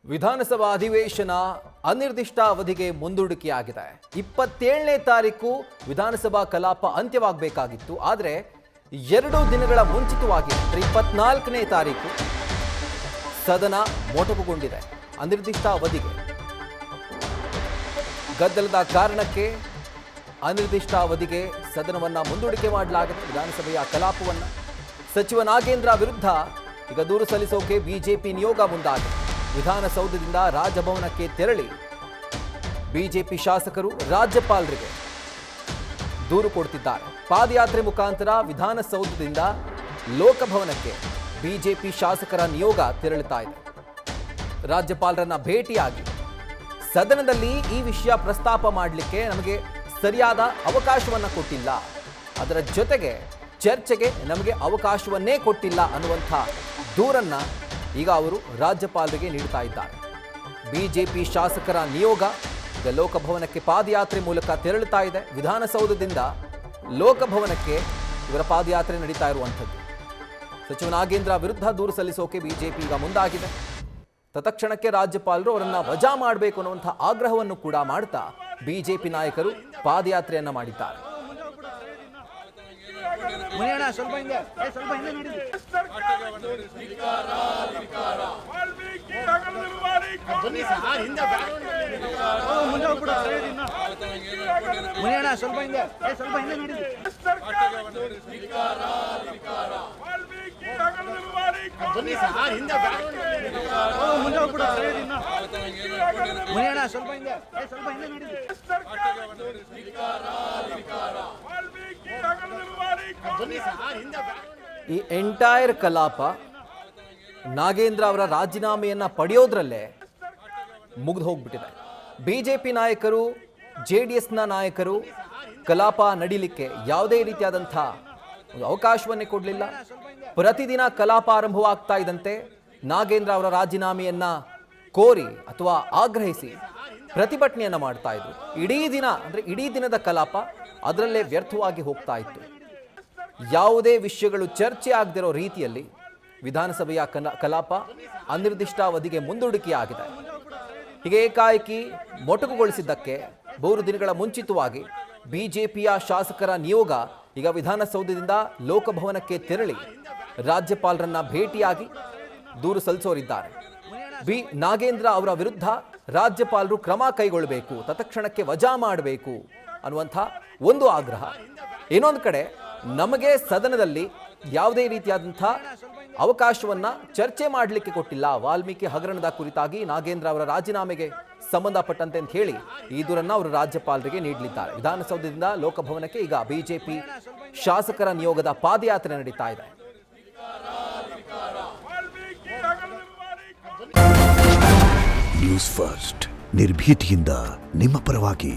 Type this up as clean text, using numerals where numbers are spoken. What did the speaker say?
ವಿಧಾನಸಭಾ ಅಧಿವೇಶನ ಅನಿರ್ದಿಷ್ಟ ಅವಧಿಗೆ ಮುಂದೂಡಿಕೆಯಾಗಿದೆ. 27ನೇ ತಾರೀಕು ವಿಧಾನಸಭಾ ಕಲಾಪ ಅಂತ್ಯವಾಗಬೇಕಾಗಿತ್ತು. ಆದರೆ 2 ದಿನಗಳ ಮುಂಚಿತವಾಗಿ 24ನೇ ತಾರೀಕು ಸದನ ಮೊಟಕುಗೊಂಡಿದೆ. ಅನಿರ್ದಿಷ್ಟ ಅವಧಿಗೆ ಗದ್ದಲದ ಕಾರಣಕ್ಕೆ ಅನಿರ್ದಿಷ್ಟ ಅವಧಿಗೆ ಸದನವನ್ನ ಮುಂದೂಡಿಕೆ ಮಾಡಲಾಗಿದೆ. ವಿಧಾನಸಭೆಯ ಕಲಾಪವನ್ನ ಸಚಿವ ನಾಗೇಂದ್ರ ವಿರುದ್ಧ ಈಗ ದೂರು ಸಲ್ಲಿಸೋಕೆ ಬಿಜೆಪಿ ನಿಯೋಗ ಮುಂದಾಗಿದೆ. ವಿಧಾನಸೌಧದಿಂದ ರಾಜಭವನಕ್ಕೆ ತೆರಳಿ ಬಿಜೆಪಿ ಶಾಸಕರು ರಾಜ್ಯಪಾಲರಿಗೆ ದೂರು ಕೊಡ್ತಿದ್ದಾರೆ. ಪಾದಯಾತ್ರೆ ಮುಖಾಂತರ ವಿಧಾನಸೌಧದಿಂದ ಲೋಕಭವನಕ್ಕೆ ಬಿಜೆಪಿ ಶಾಸಕರ ನಿಯೋಗ ತೆರಳುತ್ತಾ ಇದೆ. ರಾಜ್ಯಪಾಲರನ್ನ ಭೇಟಿಯಾಗಿ ಸದನದಲ್ಲಿ ಈ ವಿಷಯ ಪ್ರಸ್ತಾಪ ಮಾಡಲಿಕ್ಕೆ ನಮಗೆ ಸರಿಯಾದ ಅವಕಾಶವನ್ನ ಕೊಟ್ಟಿಲ್ಲ, ಅದರ ಜೊತೆಗೆ ಚರ್ಚೆಗೆ ನಮಗೆ ಅವಕಾಶವನ್ನೇ ಕೊಟ್ಟಿಲ್ಲ ಅನ್ನುವಂಥ ದೂರನ್ನ ಈಗ ಅವರು ರಾಜ್ಯಪಾಲರಿಗೆ ನೀಡ್ತಾ ಇದ್ದಾರೆ. ಬಿಜೆಪಿ ಶಾಸಕರ ನಿಯೋಗ ಈಗ ಲೋಕಭವನಕ್ಕೆ ಪಾದಯಾತ್ರೆ ಮೂಲಕ ತೆರಳುತ್ತಾ ಇದೆ. ವಿಧಾನಸೌಧದಿಂದ ಲೋಕಭವನಕ್ಕೆ ಇವರ ಪಾದಯಾತ್ರೆ ನಡೀತಾ ಇರುವಂಥದ್ದು. ಸಚಿವ ನಾಗೇಂದ್ರ ವಿರುದ್ಧ ದೂರು ಸಲ್ಲಿಸೋಕೆ ಬಿಜೆಪಿ ಈಗ ಮುಂದಾಗಿದೆ. ತತ್ಕ್ಷಣಕ್ಕೆ ರಾಜ್ಯಪಾಲರು ಅವರನ್ನ ವಜಾ ಮಾಡಬೇಕು ಅನ್ನುವಂಥ ಆಗ್ರಹವನ್ನು ಕೂಡ ಮಾಡ್ತಾ ಬಿಜೆಪಿ ನಾಯಕರು ಪಾದಯಾತ್ರೆಯನ್ನ ಮಾಡಿದ್ದಾರೆ. ಈ ಎಂಟೈರ್ ಕಲಾಪ ನಾಗೇಂದ್ರ ಅವರ ರಾಜೀನಾಮೆಯನ್ನ ಪಡೆಯೋದ್ರಲ್ಲೇ ಮುಗಿದು ಹೋಗ್ಬಿಟ್ಟಿದೆ. ಬಿಜೆಪಿ ನಾಯಕರು, ಜೆಡಿಎಸ್ನ ನಾಯಕರು ಕಲಾಪ ನಡೀಲಿಕ್ಕೆ ಯಾವುದೇ ರೀತಿಯಾದಂಥ ಅವಕಾಶವನ್ನೇ ಕೊಡಲಿಲ್ಲ. ಪ್ರತಿದಿನ ಕಲಾಪ ಆರಂಭವಾಗ್ತಾ ಇದ್ದಂತೆ ನಾಗೇಂದ್ರ ಅವರ ರಾಜೀನಾಮೆಯನ್ನ ಕೋರಿ ಅಥವಾ ಆಗ್ರಹಿಸಿ ಪ್ರತಿಭಟನೆಯನ್ನ ಮಾಡ್ತಾ ಇದ್ರು. ಇಡೀ ದಿನದ ಕಲಾಪ ಅದರಲ್ಲೇ ವ್ಯರ್ಥವಾಗಿ ಹೋಗ್ತಾ ಇತ್ತು. ಯಾವುದೇ ವಿಷಯಗಳು ಚರ್ಚೆ ಆಗದಿರೋ ರೀತಿಯಲ್ಲಿ ವಿಧಾನಸಭೆಯ ಕಲಾಪ ಅನಿರ್ದಿಷ್ಟ ಅವಧಿಗೆ ಮುಂದೂಡಿಕೆಯಾಗಿದೆ. ಹೀಗೆ ಏಕಾಏಕಿ ಮೊಟಕುಗೊಳಿಸಿದ್ದಕ್ಕೆ 3 ದಿನಗಳ ಮುಂಚಿತವಾಗಿ ಬಿಜೆಪಿಯ ಶಾಸಕರ ನಿಯೋಗ ಈಗ ವಿಧಾನಸೌಧದಿಂದ ಲೋಕಭವನಕ್ಕೆ ತೆರಳಿ ರಾಜ್ಯಪಾಲರನ್ನ ಭೇಟಿಯಾಗಿ ದೂರು ಸಲ್ಲಿಸೋರಿದ್ದಾರೆ. ನಾಗೇಂದ್ರ ಅವರ ವಿರುದ್ಧ ರಾಜ್ಯಪಾಲರು ಕ್ರಮ ಕೈಗೊಳ್ಳಬೇಕು, ತತ್ಕ್ಷಣಕ್ಕೆ ವಜಾ ಮಾಡಬೇಕು ಅನ್ನುವಂಥ ಒಂದು ಆಗ್ರಹ. ಇನ್ನೊಂದು ಕಡೆ ನಮಗೆ ಸದನದಲ್ಲಿ ಯಾವುದೇ ರೀತಿಯಾದಂಥ ಅವಕಾಶವನ್ನ ಚರ್ಚೆ ಮಾಡಲಿಕ್ಕೆ ಕೊಟ್ಟಿಲ್ಲ. ವಾಲ್ಮೀಕಿ ಹಗರಣದ ಕುರಿತಾಗಿ ನಾಗೇಂದ್ರ ಅವರ ರಾಜೀನಾಮೆಗೆ ಸಂಬಂಧಪಟ್ಟಂತೆ ಅಂತ ಹೇಳಿ ಈ ದೂರನ್ನ ಅವರು ರಾಜ್ಯಪಾಲರಿಗೆ ನೀಡಲಿದ್ದಾರೆ. ವಿಧಾನಸೌಧದಿಂದ ಲೋಕಭವನಕ್ಕೆ ಈಗ ಬಿಜೆಪಿ ಶಾಸಕರ ನಿಯೋಗದ ಪಾದಯಾತ್ರೆ ನಡೀತಾ ಇದೆ. ನ್ಯೂಸ್ ಫಸ್ಟ್ ನಿರ್ಭೀತಿಯಿಂದ ನಿಮ್ಮ ಪರವಾಗಿ.